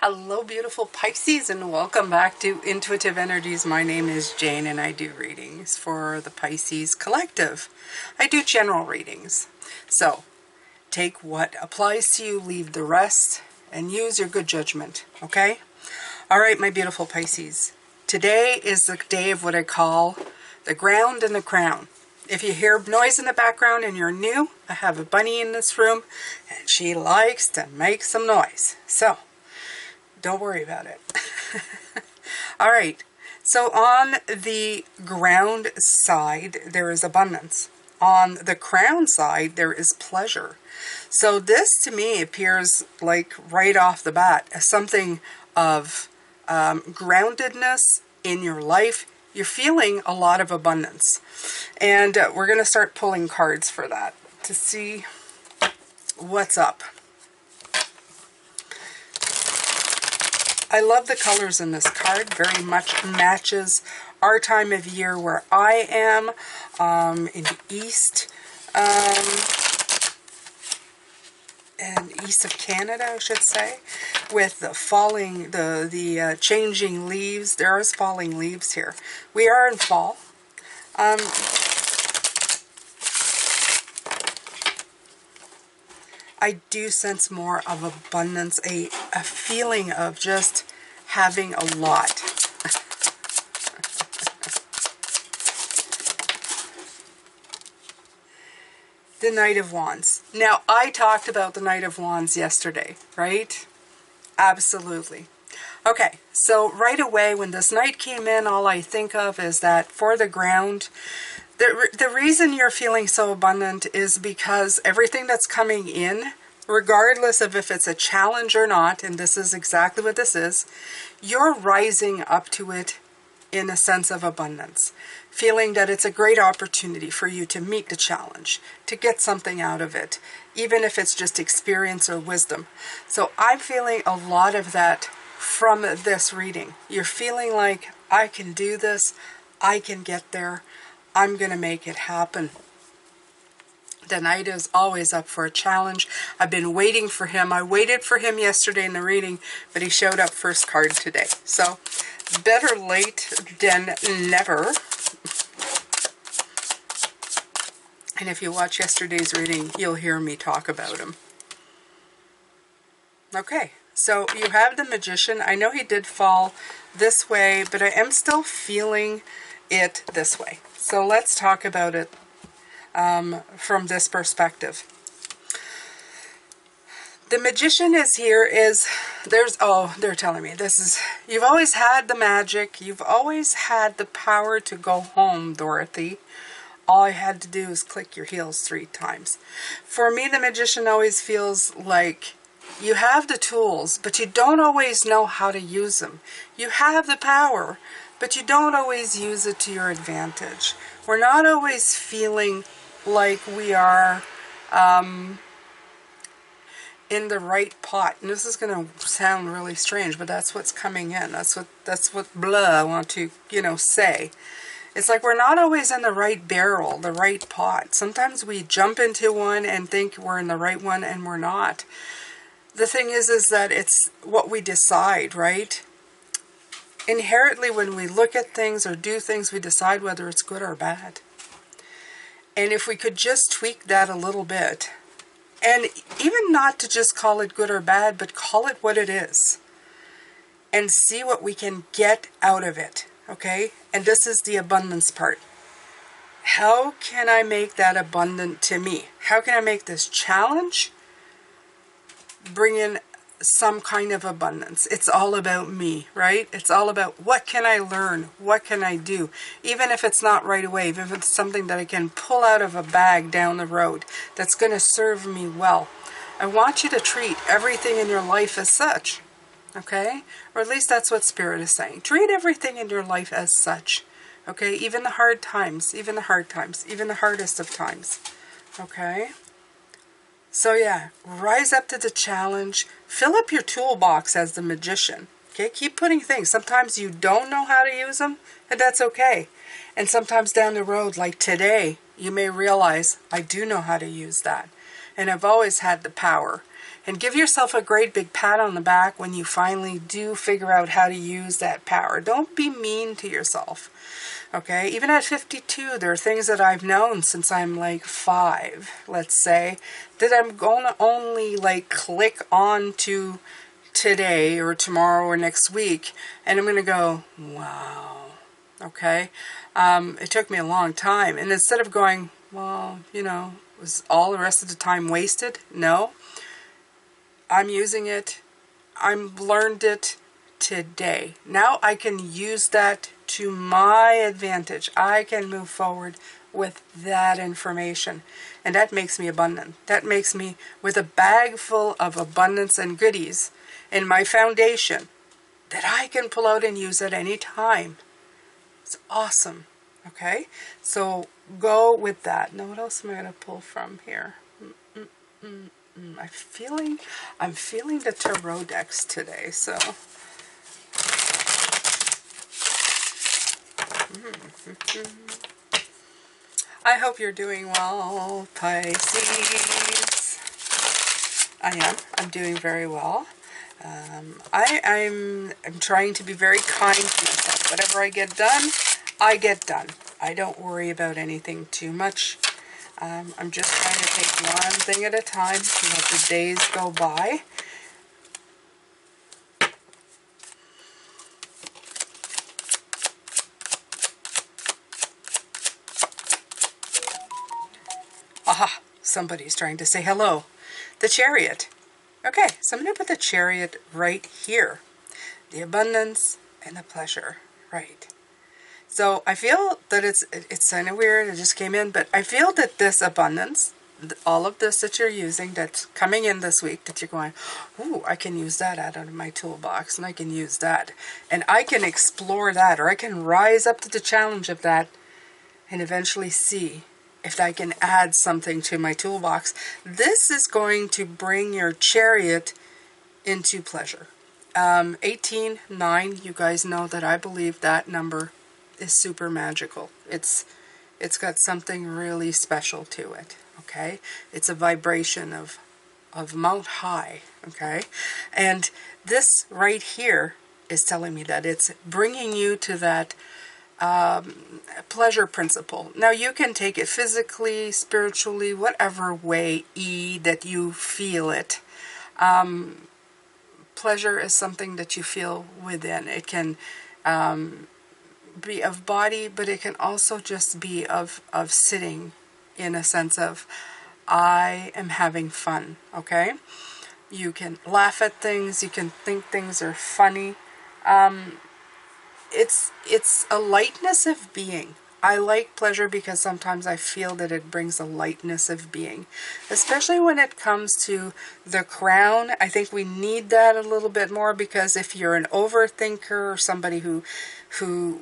Hello beautiful Pisces, and welcome back to Intuitive Energies. My name is Jane and I do readings for the Pisces Collective. I do general readings. So take what applies to you, leave the rest, and use your good judgment, okay? Alright, my beautiful Pisces. Today is the day of what I call the ground and the crown. If you hear noise in the background and you're new, I have a bunny in this room and she likes to make some noise. So don't worry about it. All right. So on the ground side, there is abundance. On the crown side, there is pleasure. So this to me appears like right off the bat as something of groundedness in your life. You're feeling a lot of abundance. And we're going to start pulling cards for that to see what's up. I love the colors in this card. Very much matches our time of year where I am in the east and east of Canada, I should say, with the falling, the changing leaves. There is falling leaves here. We are in fall. I do sense more of abundance, a feeling of just having a lot. The Knight of Wands. Now, I talked about the Knight of Wands yesterday, right? Absolutely. Okay, so right away when this Knight came in, all I think of is that for the ground, the reason you're feeling so abundant is because everything that's coming in, regardless of if it's a challenge or not, and this is exactly what this is, you're rising up to it in a sense of abundance, feeling that it's a great opportunity for you to meet the challenge, to get something out of it, even if it's just experience or wisdom. So I'm feeling a lot of that from this reading. You're feeling like, I can do this, I can get there, I'm going to make it happen. The Knight is always up for a challenge. I've been waiting for him. I waited for him yesterday in the reading, but he showed up first card today. So, better late than never. And if you watch yesterday's reading, you'll hear me talk about him. Okay, so you have the Magician. I know he did fall this way, but I am still feeling it this way. So let's talk about it from this perspective. The Magician is here, they're telling me this is, you've always had the magic, you've always had the power to go home, Dorothy. All I had to do is click your heels 3 times. For me, the Magician always feels like you have the tools, but you don't always know how to use them. You have the power, but you don't always use it to your advantage. We're not always feeling like we are in the right pot. And this is going to sound really strange, but that's what's coming in. That's what I want to, say. It's like we're not always in the right barrel, the right pot. Sometimes we jump into one and think we're in the right one, and we're not. The thing is that it's what we decide, right? Inherently, when we look at things or do things, we decide whether it's good or bad. And if we could just tweak that a little bit, and even not to just call it good or bad, but call it what it is, and see what we can get out of it, okay? And this is the abundance part. How can I make that abundant to me? How can I make this challenge bring in some kind of abundance? It's all about me, right? It's all about what can I learn? What can I do? Even if it's not right away, even if it's something that I can pull out of a bag down the road that's going to serve me well. I want you to treat everything in your life as such, okay? Or at least that's what Spirit is saying. Treat everything in your life as such, okay? Even the hard times, even the hard times, even the hardest of times, okay? So yeah, rise up to the challenge. Fill up your toolbox as the Magician. Okay, keep putting things. Sometimes you don't know how to use them, and that's okay. And sometimes down the road, like today, you may realize, I do know how to use that. And I've always had the power. And give yourself a great big pat on the back when you finally do figure out how to use that power. Don't be mean to yourself. Okay, even at 52, there are things that I've known since I'm like 5, let's say, that I'm going to only like click on to today or tomorrow or next week, and I'm going to go, wow. Okay, it took me a long time, and instead of going, well, you know, was all the rest of the time wasted? No, I'm using it. I've learned it today. Now I can use that to my advantage. I can move forward with that information, and that makes me abundant. That makes me with a bag full of abundance and goodies in my foundation that I can pull out and use at any time. It's awesome. Okay, so go with that. Now, what else am I going to pull from here? I'm feeling the tarot decks today. So, I hope you're doing well, Pisces. I am. I'm doing very well. I'm trying to be very kind to myself. Whatever I get done, I get done. I don't worry about anything too much. I'm just trying to take one thing at a time, let the days go by. Aha! Somebody's trying to say hello. The Chariot. Okay, so I'm going to put the Chariot right here. The abundance and the pleasure. Right. So I feel that it's kind of weird. It just came in, but I feel that this abundance, all of this that you're using, that's coming in this week, that you're going, ooh, I can use that out of my toolbox, and I can use that, and I can explore that, or I can rise up to the challenge of that, and eventually see if I can add something to my toolbox. This is going to bring your Chariot into pleasure. 18, 9, you guys know that I believe that number is super magical. It's got something really special to it. Okay, it's a vibration of Mount High. Okay, and this right here is telling me that it's bringing you to that pleasure principle. Now you can take it physically, spiritually, whatever way that you feel it. Pleasure is something that you feel within. It can be of body, but it can also just be of sitting, in a sense of, I am having fun. Okay, you can laugh at things, you can think things are funny. It's a lightness of being. I like pleasure because sometimes I feel that it brings a lightness of being, especially when it comes to the crown. I think we need that a little bit more, because if you're an overthinker or somebody who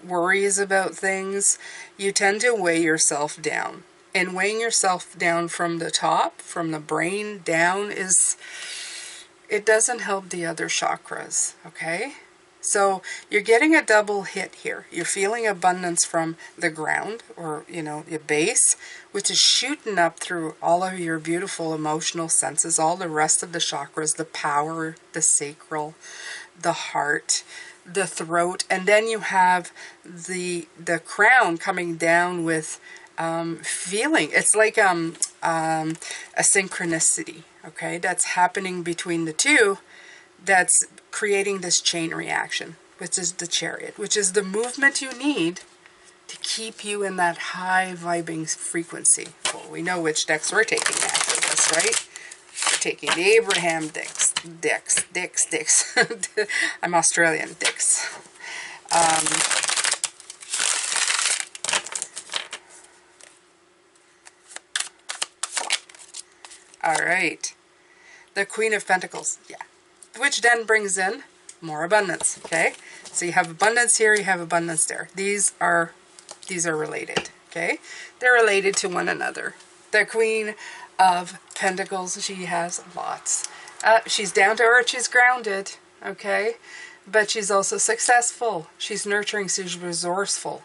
worries about things, you tend to weigh yourself down. And weighing yourself down from the top, from the brain down, it doesn't help the other chakras, okay? So you're getting a double hit here. You're feeling abundance from the ground, or, you know, your base, which is shooting up through all of your beautiful emotional senses, all the rest of the chakras, the power, the sacral, the heart, the throat, and then you have the crown coming down with feeling. It's like a synchronicity, okay, that's happening between the two, that's creating this chain reaction, which is the Chariot, which is the movement you need to keep you in that high vibing frequency. Well, we know which decks we're taking after this, right? We're taking the Abraham decks. I'm Australian, dicks. All right. The Queen of Pentacles, yeah. Which then brings in more abundance, okay? So you have abundance here, you have abundance there. These are related, okay? They're related to one another. The Queen of Pentacles, she has lots. She's down to earth, she's grounded, okay? But she's also successful. She's nurturing, she's resourceful.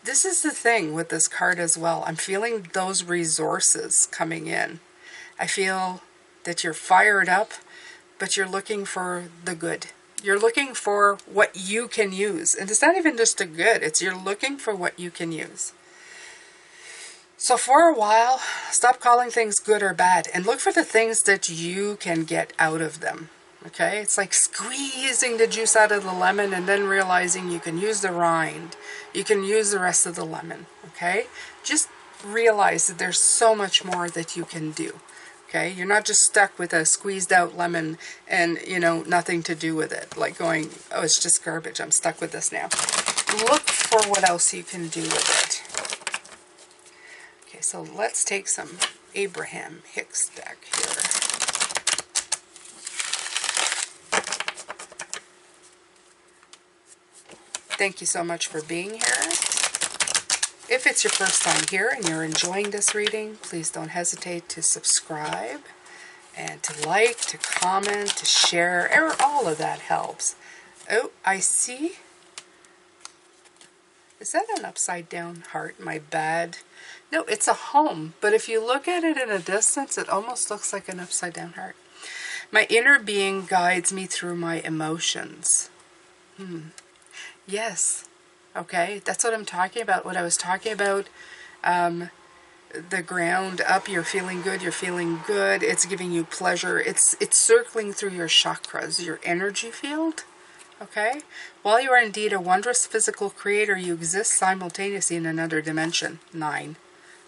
This is the thing with this card as well. I'm feeling those resources coming in. I feel that you're fired up. but you're looking for the good. You're looking for what you can use. And it's not even just the good, it's you're looking for what you can use. So for a while, stop calling things good or bad and look for the things that you can get out of them. Okay? It's like squeezing the juice out of the lemon and then realizing you can use the rind. You can use the rest of the lemon. Okay? Just realize that there's so much more that you can do. Okay? You're not just stuck with a squeezed out lemon and, you know, nothing to do with it. Like going, oh, it's just garbage. I'm stuck with this now. Look for what else you can do with it. Okay, so let's take some Abraham Hicks deck here. Thank you so much for being here. If it's your first time here and you're enjoying this reading, please don't hesitate to subscribe and to like, to comment, to share. All of that helps. Oh, I see. Is that an upside down heart? My bad. No, it's a home. But if you look at it in a distance, it almost looks like an upside down heart. My inner being guides me through my emotions. Yes. Okay, that's what I'm talking about. What I was talking about, the ground up, you're feeling good, it's giving you pleasure, it's circling through your chakras, your energy field, okay? While you are indeed a wondrous physical creator, you exist simultaneously in another dimension, 9,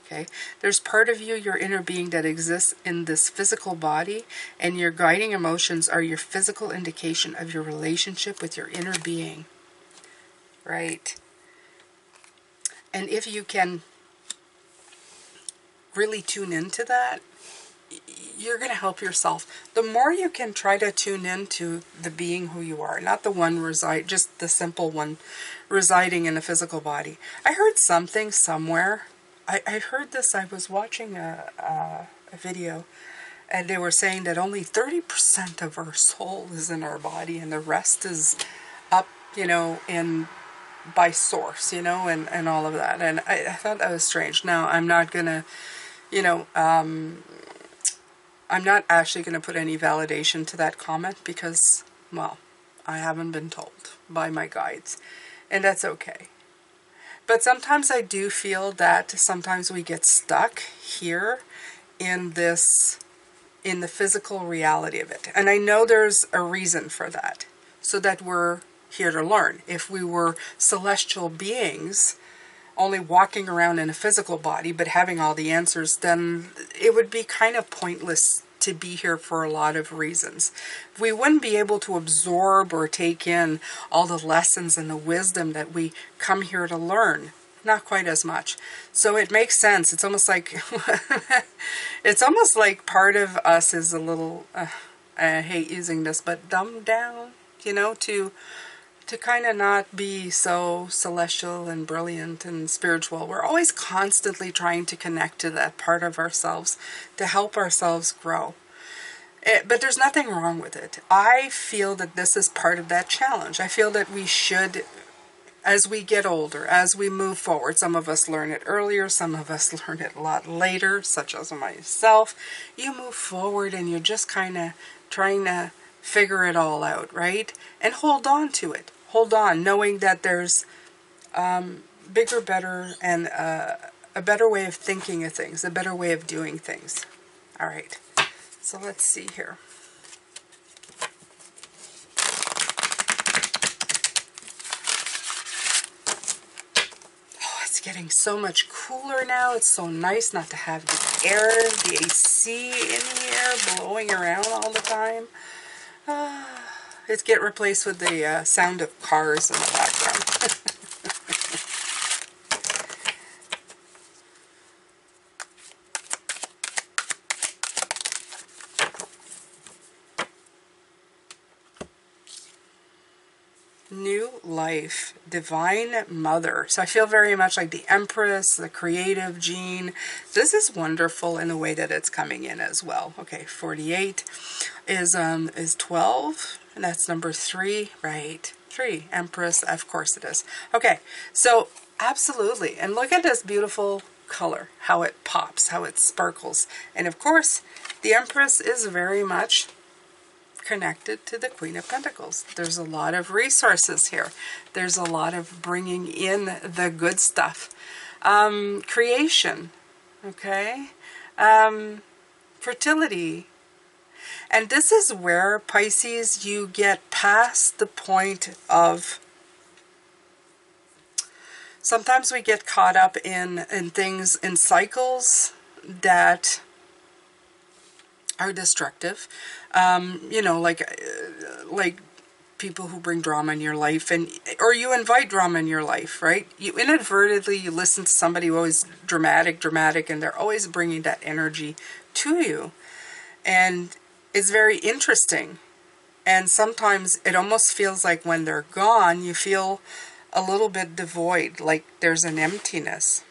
okay? There's part of you, your inner being, that exists in this physical body, and your guiding emotions are your physical indication of your relationship with your inner being. Right. And if you can really tune into that, you're going to help yourself. The more you can try to tune into the being who you are, not the one just the simple one residing in a physical body. I heard something somewhere. I heard this, I was watching a video, and they were saying that only 30% of our soul is in our body, and the rest is up, you know, by source, you know, and all of that. And I thought that was strange. Now, I'm not going to, you know, I'm not actually going to put any validation to that comment because, well, I haven't been told by my guides, and that's okay. But sometimes I do feel that sometimes we get stuck here in this, in the physical reality of it. And I know there's a reason for that, so that we're here to learn. If we were celestial beings only walking around in a physical body but having all the answers, then it would be kind of pointless to be here for a lot of reasons. We wouldn't be able to absorb or take in all the lessons and the wisdom that we come here to learn. Not quite as much. So it makes sense. It's almost like it's almost like part of us is a little I hate using this, but dumbed down, you know, to kind of not be so celestial and brilliant and spiritual. We're always constantly trying to connect to that part of ourselves to help ourselves grow. But there's nothing wrong with it. I feel that this is part of that challenge. I feel that we should, as we get older, as we move forward, some of us learn it earlier, some of us learn it a lot later, such as myself. You move forward and you're just kind of trying to figure it all out, right? And hold on to it. Hold on, knowing that there's bigger, better, and a better way of thinking of things, a better way of doing things. All right, so let's see here. Oh, it's getting so much cooler now. It's so nice not to have the air, the AC in here blowing around all the time. It's get replaced with the sound of cars in the background. New life, divine mother. So I feel very much like the Empress, the creative gene. This is wonderful in the way that it's coming in as well. Okay, 48 is 12, and that's number 3, right? 3, Empress, of course it is. Okay, so absolutely, and look at this beautiful color, how it pops, how it sparkles. And of course, the Empress is very much connected to the Queen of Pentacles. There's a lot of resources here. There's a lot of bringing in the good stuff. Creation, okay? Fertility. And this is where, Pisces, you get past the point of, sometimes we get caught up in things, in cycles that are destructive. You know, like people who bring drama in your life, or you invite drama in your life, right? You inadvertently, you listen to somebody who always dramatic, and they're always bringing that energy to you. And it's very interesting. And sometimes it almost feels like when they're gone, you feel a little bit devoid, like there's an emptiness.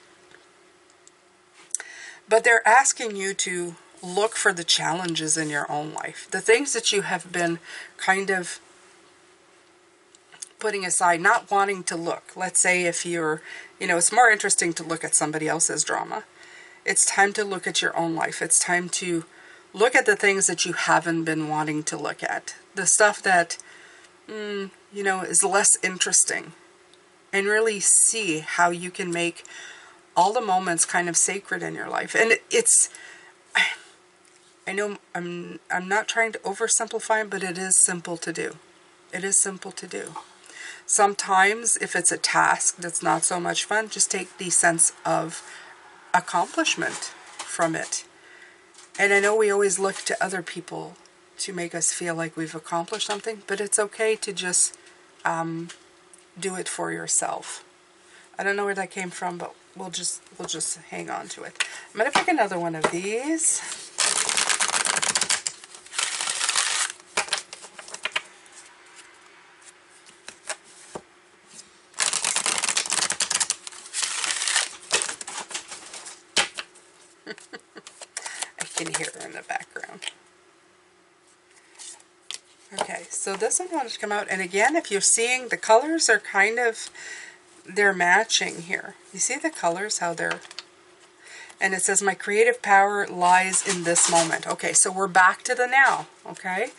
But they're asking you to look for the challenges in your own life, the things that you have been kind of putting aside, not wanting to look. Let's say if you're, you know, it's more interesting to look at somebody else's drama. It's time to look at your own life. It's time to look at the things that you haven't been wanting to look at. The stuff that, you know, is less interesting. And really see how you can make all the moments kind of sacred in your life. And it's, I know I'm not trying to oversimplify it, but it is simple to do. It is simple to do. Sometimes, if it's a task that's not so much fun, just take the sense of accomplishment from it. And I know we always look to other people to make us feel like we've accomplished something, but it's okay to just do it for yourself. I don't know where that came from, but we'll just hang on to it. I'm going to pick another one of these. I can hear her in the background. Okay, so this one wanted to come out, and again, if you're seeing, the colors are kind of, they're matching here. You see the colors, how they're, and it says, my creative power lies in this moment. Okay, so we're back to the now, okay?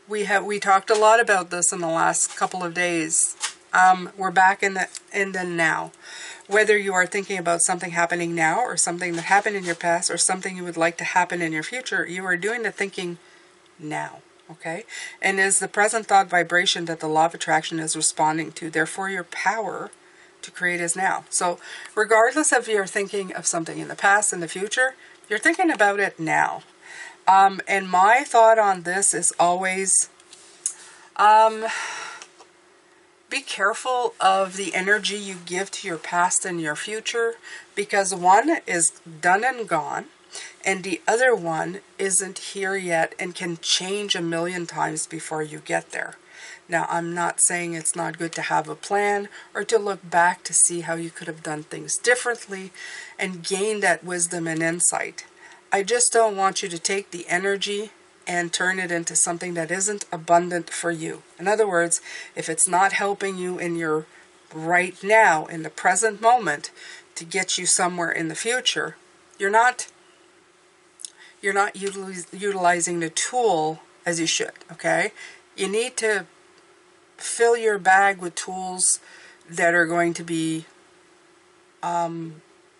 We talked a lot about this in the last couple of days. We're back in the now. Whether you are thinking about something happening now, or something that happened in your past, or something you would like to happen in your future, you are doing the thinking now. Okay, and is the present thought vibration that the law of attraction is responding to. Therefore, your power to create is now. So regardless of you're thinking of something in the past, in the future, you're thinking about it now. And my thought on this is always, be careful of the energy you give to your past and your future, because one is done and gone, and the other one isn't here yet and can change a million times before you get there. Now, I'm not saying it's not good to have a plan or to look back to see how you could have done things differently and gain that wisdom and insight. I just don't want you to take the energy and turn it into something that isn't abundant for you. In other words, if it's not helping you in your right now, in the present moment, to get you somewhere in the future, you're not utilizing the tool as you should, okay? You need to fill your bag with tools that are going to be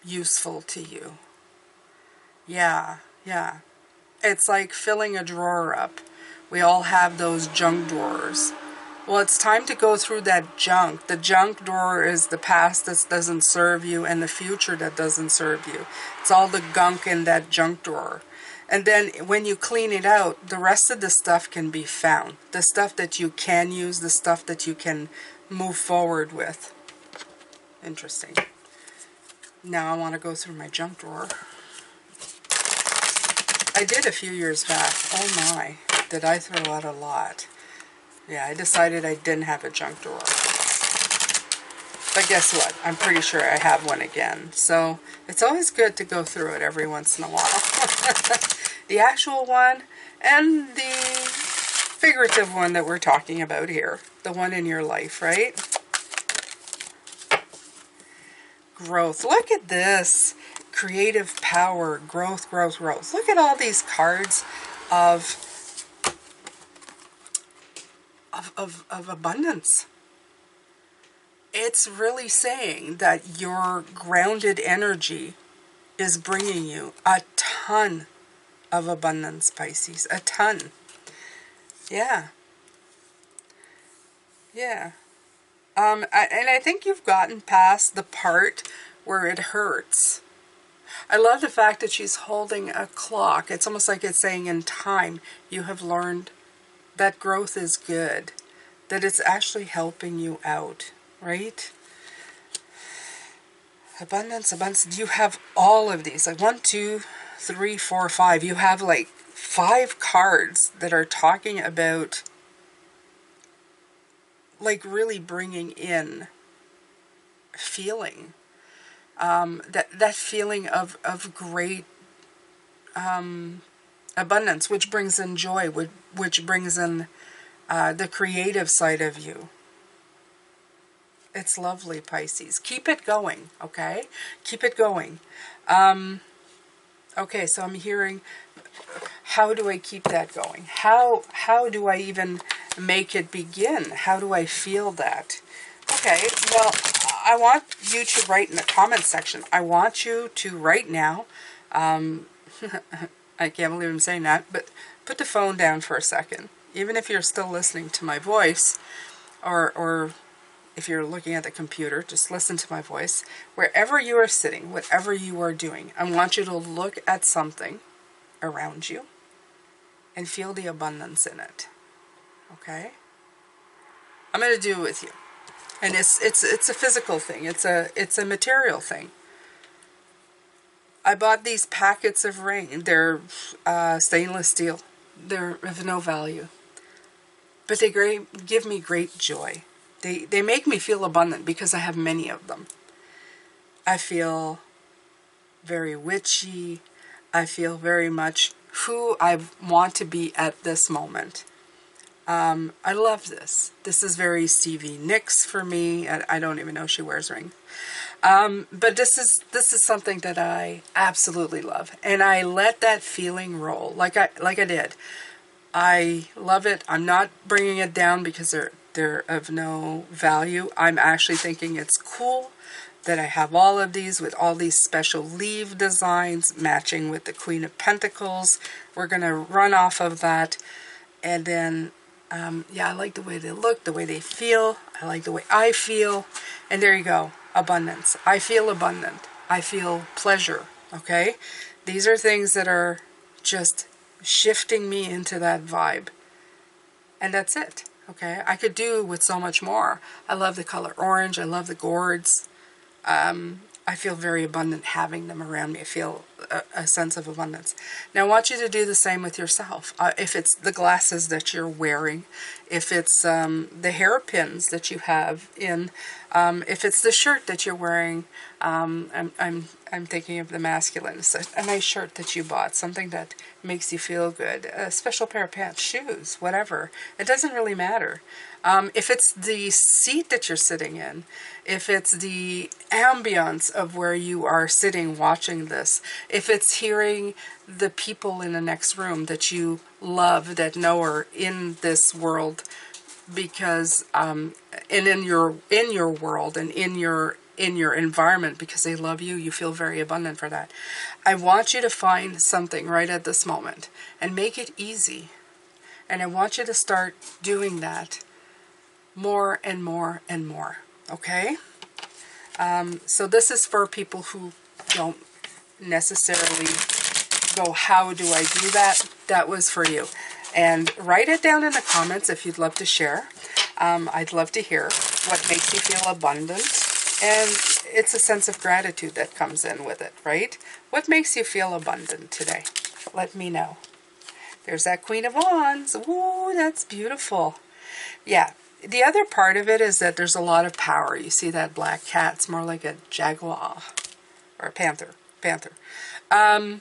useful to you. Yeah. It's like filling a drawer up. We all have those junk drawers. Well, it's time to go through that junk. The junk drawer is the past that doesn't serve you and the future that doesn't serve you. It's all the gunk in that junk drawer. And then when you clean it out, the rest of the stuff can be found. The stuff that you can use, the stuff that you can move forward with. Interesting. Now I want to go through my junk drawer. I did a few years back. Oh my, did I throw out a lot. Yeah, I decided I didn't have a junk drawer. But guess what? I'm pretty sure I have one again. So it's always good to go through it every once in a while. The actual one and the figurative one that we're talking about here. The one in your life, right? Growth. Look at this. Creative power. Growth. Look at all these cards of of abundance. It's really saying that your grounded energy is bringing you a ton of abundance, Pisces. A ton. Yeah. Yeah. And I think you've gotten past the part where it hurts. I love the fact that she's holding a clock. It's almost like it's saying in time, you have learned that growth is good, that it's actually helping you out, right? Abundance, abundance. You have all of these, like 1, 2, 3, 4, 5. You have like 5 cards that are talking about like really bringing in feeling, that feeling of great abundance, which brings in joy, which brings in the creative side of you. It's lovely, Pisces. Keep it going, okay? Keep it going. Okay, so I'm hearing, how do I keep that going? How do I even make it begin? How do I feel that? Okay, well, I want you to write in the comments section. I want you to right now, I can't believe I'm saying that, but put the phone down for a second. Even if you're still listening to my voice, or if you're looking at the computer, just listen to my voice. Wherever you are sitting, whatever you are doing, I want you to look at something around you and feel the abundance in it. Okay? I'm going to do it with you. And it's a physical thing. It's a material thing. I bought these packets of rain. They're stainless steel. They're of no value. But they give me great joy. They make me feel abundant because I have many of them. I feel very witchy. I feel very much who I want to be at this moment. I love this. This is very Stevie Nicks for me. I don't even know if she wears rings. But this is something that I absolutely love. And I let that feeling roll like I did. I love it. I'm not bringing it down because they're of no value. I'm actually thinking it's cool that I have all of these with all these special leaf designs matching with the Queen of Pentacles. We're going to run off of that. And then, yeah, I like the way they look, the way they feel. I like the way I feel. And there you go. Abundance. I feel abundant. I feel pleasure. Okay? These are things that are just shifting me into that vibe. And that's it. Okay? I could do with so much more. I love the color orange. I love the gourds. I feel very abundant having them around me. I feel a sense of abundance. Now I want you to do the same with yourself. If it's the glasses that you're wearing, if it's the hairpins that you have in, if it's the shirt that you're wearing, I'm thinking of the masculine. So a nice shirt that you bought, something that makes you feel good, a special pair of pants, shoes, whatever. It doesn't really matter. If it's the seat that you're sitting in, if it's the ambience of where you are sitting watching this, if it's hearing the people in the next room that you love, that know are in this world, because and in your world and in your environment, because they love you, you feel very abundant for that. I want you to find something right at this moment and make it easy. And I want you to start doing that more and more and more. Okay? So this is for people who don't necessarily go, how do I do that? That was for you. And write it down in the comments if you'd love to share. I'd love to hear what makes you feel abundant. And it's a sense of gratitude that comes in with it, right? What makes you feel abundant today? Let me know. There's that Queen of Wands. Ooh, that's beautiful. Yeah. The other part of it is that there's a lot of power. You see that black cat? It's more like a jaguar or a panther. I'm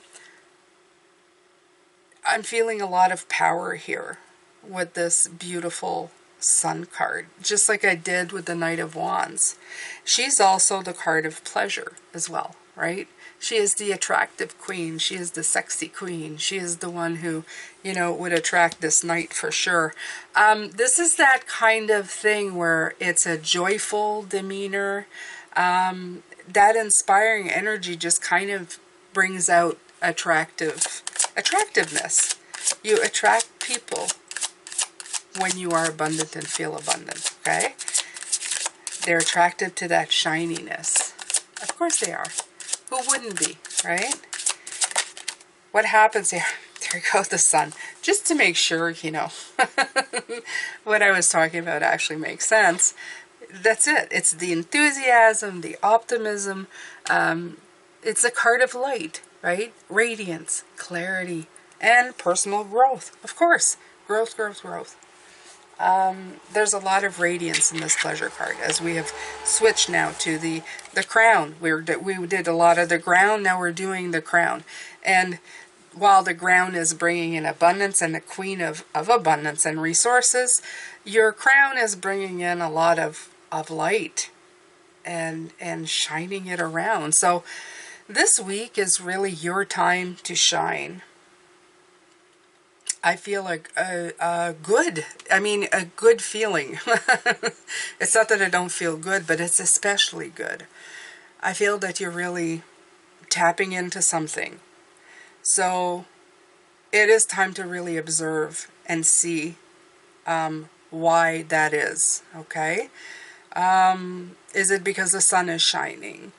feeling a lot of power here with this beautiful Sun card, just like I did with the Knight of Wands. She's also the card of pleasure as well, right? She is the attractive queen. She is the sexy queen. She is the one who, you know, would attract this knight for sure. This is that kind of thing where it's a joyful demeanor. That inspiring energy just kind of brings out attractiveness. You attract people when you are abundant and feel abundant, okay? They're attracted to that shininess. Of course they are. Who wouldn't be, right? What happens here? There goes the sun. Just to make sure, you know, what I was talking about actually makes sense. That's it. It's the enthusiasm, the optimism. It's a card of light, right? Radiance, clarity, and personal growth. Of course. Growth, growth, growth. There's a lot of radiance in this pleasure card as we have switched now to the crown. We did a lot of the ground, now we're doing the crown. And while the ground is bringing in abundance and the queen of abundance and resources, your crown is bringing in a lot of light and shining it around. So this week is really your time to shine. I feel like a good feeling. It's not that I don't feel good, but it's especially good. I feel that you're really tapping into something. So it is time to really observe and see why that is, okay? Is it because the sun is shining?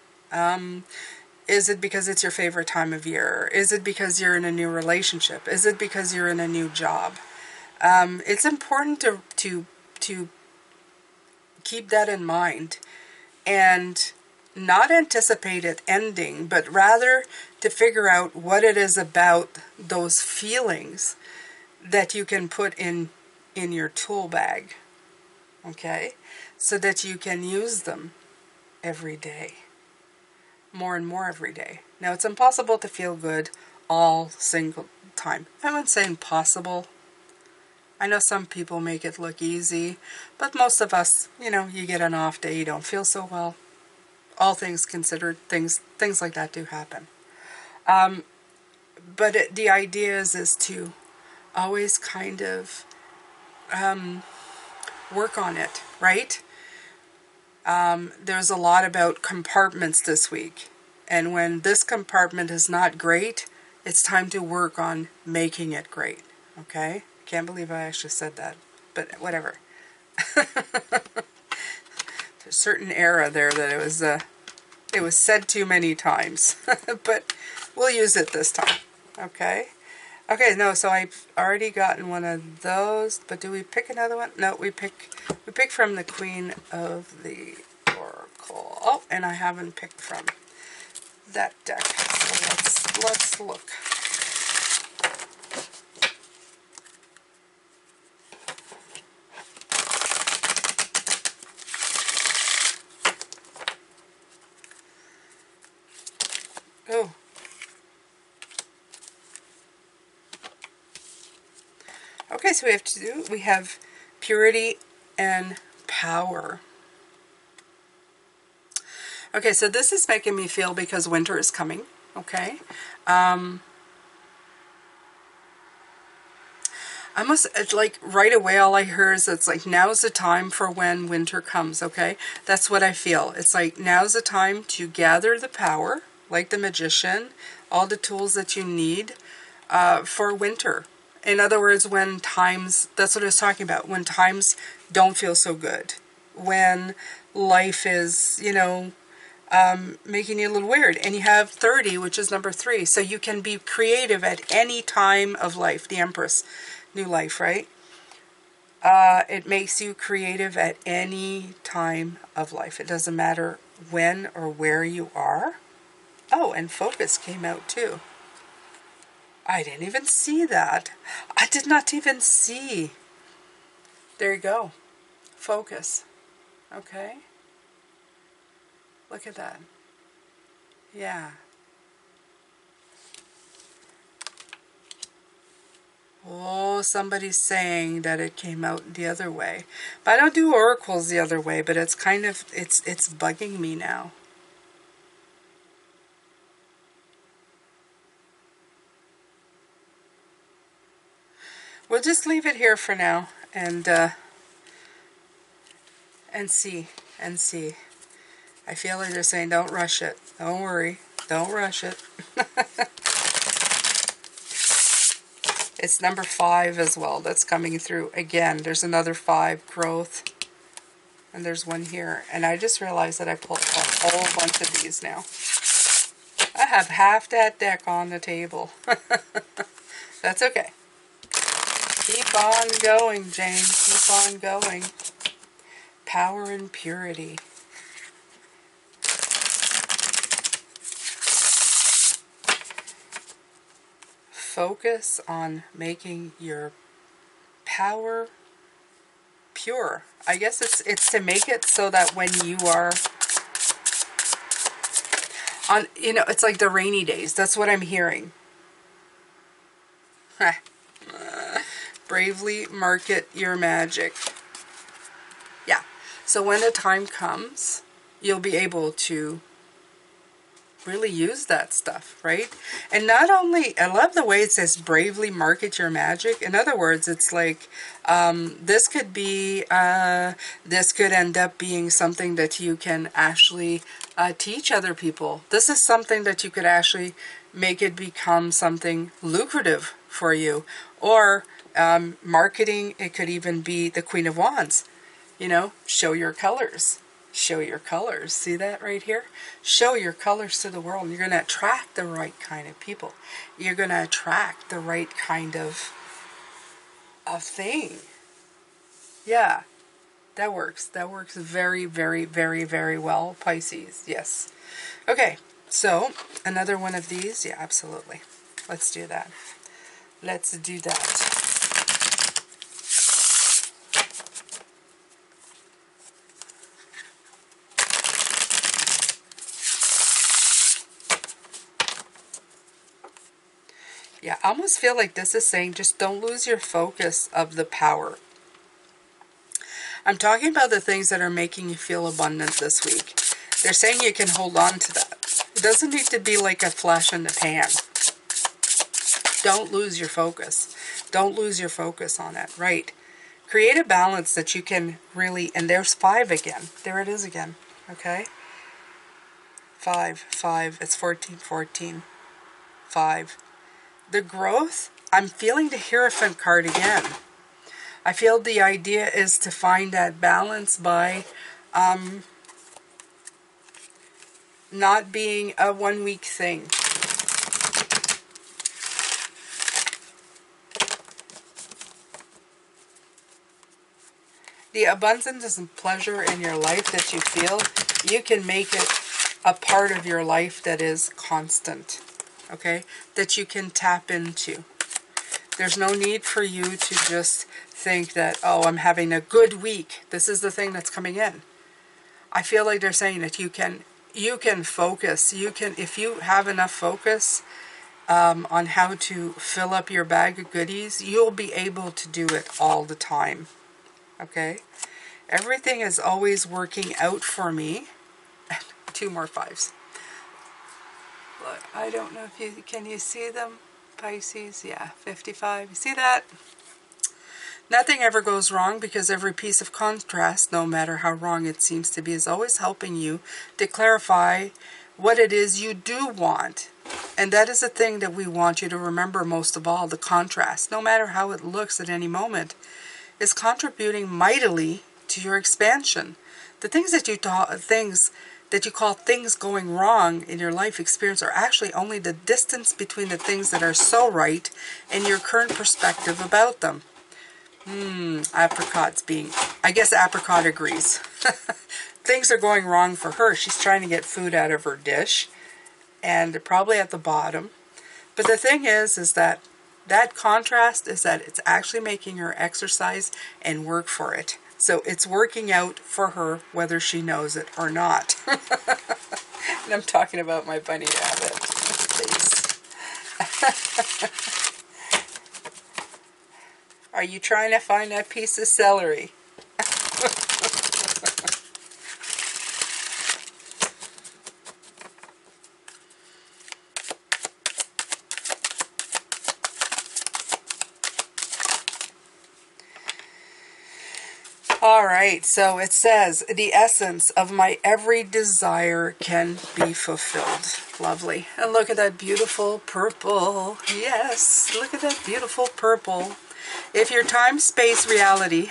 Is it because it's your favorite time of year? Is it because you're in a new relationship? Is it because you're in a new job? It's important to keep that in mind and not anticipate it ending, but rather to figure out what it is about those feelings that you can put in your tool bag, okay? So that you can use them every day. More and more every day. Now, it's impossible to feel good all single time. I wouldn't say impossible. I know some people make it look easy, but most of us, you know, you get an off day, you don't feel so well. All things considered, things like that do happen. But the idea is to always kind of work on it, right? There's a lot about compartments this week. And when this compartment is not great, it's time to work on making it great. Okay? Can't believe I actually said that. But whatever. There's a certain era there that it was said too many times. But we'll use it this time. Okay? Okay, no, so I've already gotten one of those, but do we pick another one? No, we pick from the Queen of the Oracle. Oh, and I haven't picked from that deck. So let's look. Oh. Okay, so we have purity and power. Okay, so this is making me feel because winter is coming, okay? It's like right away all I hear is it's like now's the time for when winter comes, okay? That's what I feel. It's like now's the time to gather the power, like the magician, all the tools that you need for winter. In other words, when times, that's what I was talking about, when times don't feel so good, when life is, you know, making you a little weird, and you have 30, which is number 3, so you can be creative at any time of life. The Empress, new life, right? It makes you creative at any time of life. It doesn't matter when or where you are. Oh, and focus came out too. I didn't even see that. I did not even see. There you go. Focus. Okay. Look at that. Yeah. Oh, somebody's saying that it came out the other way. But I don't do oracles the other way, but it's kind of, it's bugging me now. we'll just leave it here for now and see. I feel like they're saying don't rush it. Don't worry. Don't rush it. It's number 5 as well that's coming through. Again, there's another 5, growth. And there's one here. And I just realized that I pulled a whole bunch of these now. I have half that deck on the table. That's okay. Keep on going, Jane. Keep on going. Power and purity. Focus on making your power pure. I guess it's to make it so that when you are on, you know, it's like the rainy days. That's what I'm hearing. Bravely market your magic. Yeah. So when the time comes, you'll be able to really use that stuff, right? And not only, I love the way it says bravely market your magic. In other words, it's like this could be, this could end up being something that you can actually teach other people. This is something that you could actually make it become something lucrative for you. Or marketing, it could even be the Queen of Wands. You know, show your colors. Show your colors. See that right here? Show your colors to the world. You're going to attract the right kind of people. You're going to attract the right kind of thing. Yeah, that works. That works very, very, very, very well, Pisces. Yes. Okay, so another one of these. Yeah, absolutely. Let's do that. Let's do that. Yeah, I almost feel like this is saying just don't lose your focus of the power. I'm talking about the things that are making you feel abundant this week. They're saying you can hold on to that. It doesn't need to be like a flash in the pan. Don't lose your focus. Don't lose your focus on it, right? Create a balance that you can really, and there's 5 again. There it is again, okay? 5, it's 14, 5. The growth, I'm feeling the Hierophant card again. I feel the idea is to find that balance by not being a one-week thing. The abundance and pleasure in your life that you feel, you can make it a part of your life that is constant. Okay, that you can tap into. There's no need for you to just think that, oh, I'm having a good week. This is the thing that's coming in. I feel like they're saying that you can focus. You can, if you have enough focus on how to fill up your bag of goodies, you'll be able to do it all the time. Okay, everything is always working out for me. 2 more 5s. Look, I don't know if you, can you see them, Pisces? Yeah, 55. You see that? Nothing ever goes wrong because every piece of contrast, no matter how wrong it seems to be, is always helping you to clarify what it is you do want. And that is the thing that we want you to remember most of all, the contrast. No matter how it looks at any moment, is contributing mightily to your expansion. The things that you call things going wrong in your life experience are actually only the distance between the things that are so right and your current perspective about them. Apricot's being, I guess Apricot agrees. Things are going wrong for her. She's trying to get food out of her dish and they're probably at the bottom. But the thing is that contrast is that it's actually making her exercise and work for it. So it's working out for her whether she knows it or not. And I'm talking about my bunny rabbit face. Are you trying to find that piece of celery? All right, so it says, the essence of my every desire can be fulfilled. Lovely. And look at that beautiful purple. Yes, look at that beautiful purple. If your time-space reality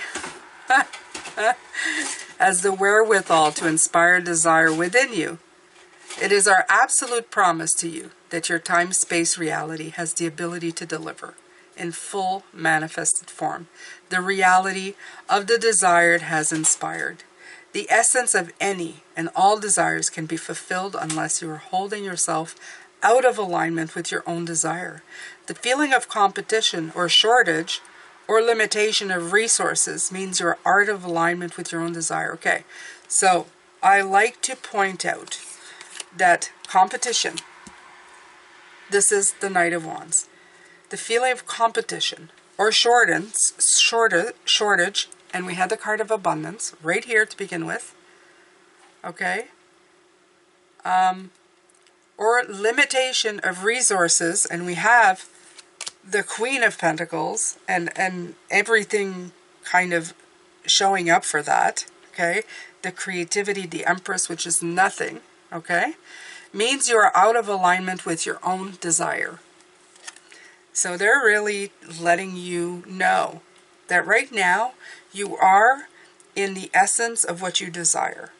has the wherewithal to inspire desire within you, it is our absolute promise to you that your time-space reality has the ability to deliver in full manifested form the reality of the desire it has inspired. The essence of any and all desires can be fulfilled unless you are holding yourself out of alignment with your own desire. The feeling of competition or shortage or limitation of resources means you're out of alignment with your own desire. Okay, so I like to point out that competition, this is the Knight of Wands. The feeling of competition or shortage, and we had the card of abundance right here to begin with, okay? Or limitation of resources, and we have the Queen of Pentacles and everything kind of showing up for that, okay? The creativity, the Empress, which is nothing, okay? Means you are out of alignment with your own desire. So they're really letting you know that right now you are in the essence of what you desire.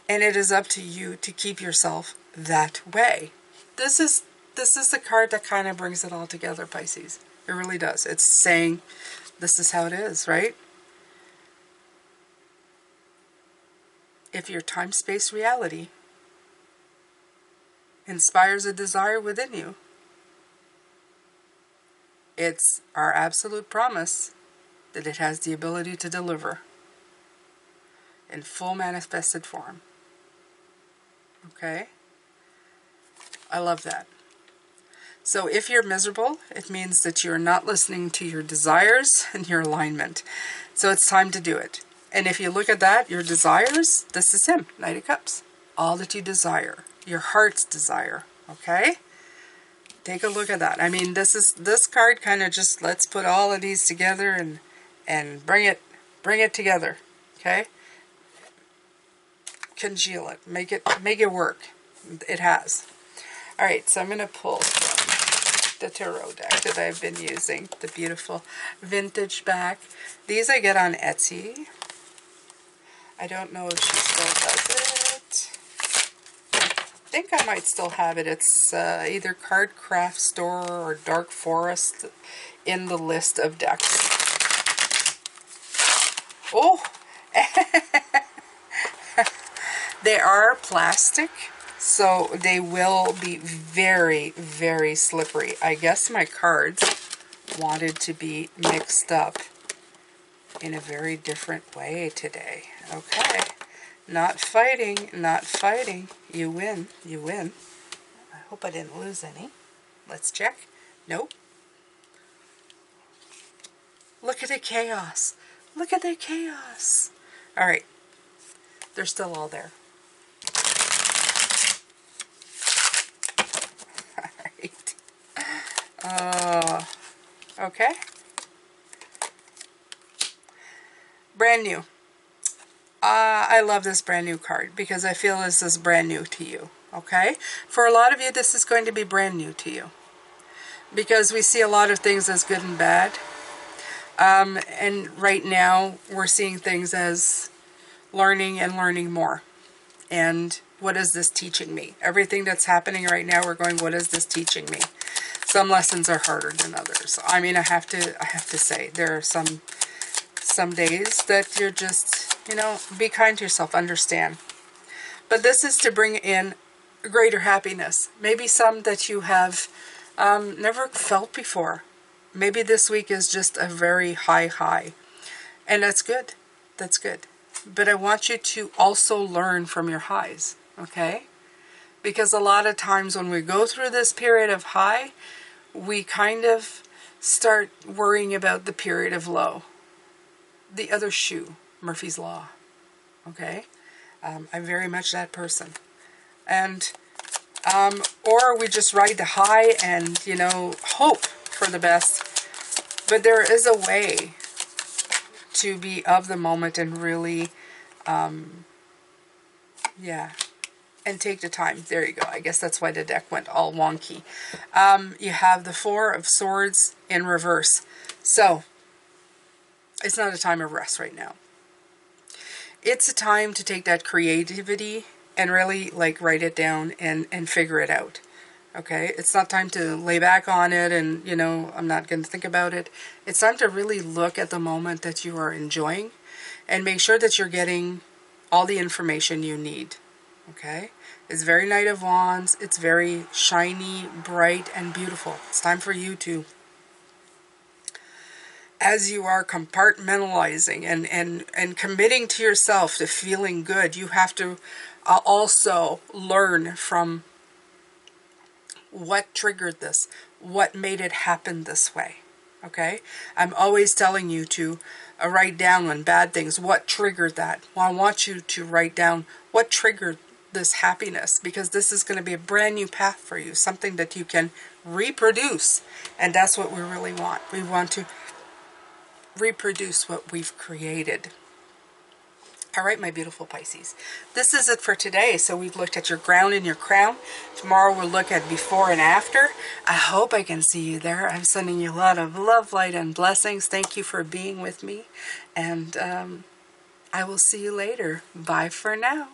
And it is up to you to keep yourself that way. This is the card that kind of brings it all together, Pisces. It really does. It's saying this is how it is, right? If your time-space reality inspires a desire within you, it's our absolute promise that it has the ability to deliver in full manifested form. Okay? I love that. So if you're miserable, it means that you're not listening to your desires and your alignment. So it's time to do it. And if you look at that, your desires, this is him, Knight of Cups. All that you desire, your heart's desire. Okay? Take a look at that. I mean, this card kind of just, let's put all of these together and bring it together. Okay? Congeal it. Make it work. It has. All right, so I'm going to pull from the tarot deck that I've been using, the beautiful vintage back. These I get on Etsy. I don't know if she still does it. I think I might still have it. It's either Card Craft Store or Dark Forest in the list of decks. Oh! They are plastic, so they will be very, very slippery. I guess my cards wanted to be mixed up in a very different way today. Okay. Not fighting, not fighting. You win, you win. I hope I didn't lose any. Let's check. Nope. Look at the chaos. Look at the chaos. All right. They're still all there. Okay. Brand new. I love this brand new card because I feel this is brand new to you. Okay? For a lot of you, this is going to be brand new to you. Because we see a lot of things as good and bad. And right now, we're seeing things as learning and learning more. And what is this teaching me? Everything that's happening right now, we're going, what is this teaching me? Some lessons are harder than others. I mean, I have to say, there are some days that you're just, you know, be kind to yourself, understand. But this is to bring in greater happiness. Maybe some that you have never felt before. Maybe this week is just a very high. And that's good. That's good. But I want you to also learn from your highs, okay? Because a lot of times when we go through this period of high, we kind of start worrying about the period of low. The other shoe, Murphy's Law, okay? I'm very much that person. And, or we just ride the high and, you know, hope for the best. But there is a way to be of the moment and really, yeah, and take the time. There you go. I guess that's why the deck went all wonky. You have the Four of Swords in reverse. So, it's not a time of rest right now. It's a time to take that creativity and really like write it down and figure it out. Okay? It's not time to lay back on it and, you know, I'm not going to think about it. It's time to really look at the moment that you are enjoying and make sure that you're getting all the information you need. Okay? It's very Knight of Wands. It's very shiny, bright, and beautiful. It's time for you to, as you are compartmentalizing and committing to yourself to feeling good, you have to also learn from what triggered this, what made it happen this way. Okay? I'm always telling you to write down when bad things, what triggered that. Well, I want you to write down what triggered this happiness, because this is going to be a brand new path for you, something that you can reproduce. And that's what we really want. We want to reproduce what we've created. All right, my beautiful Pisces. This is it for today. So we've looked at your ground and your crown. Tomorrow we'll look at before and after. I hope I can see you there. I'm sending you a lot of love, light, and blessings. Thank you for being with me. And I will see you later. Bye for now.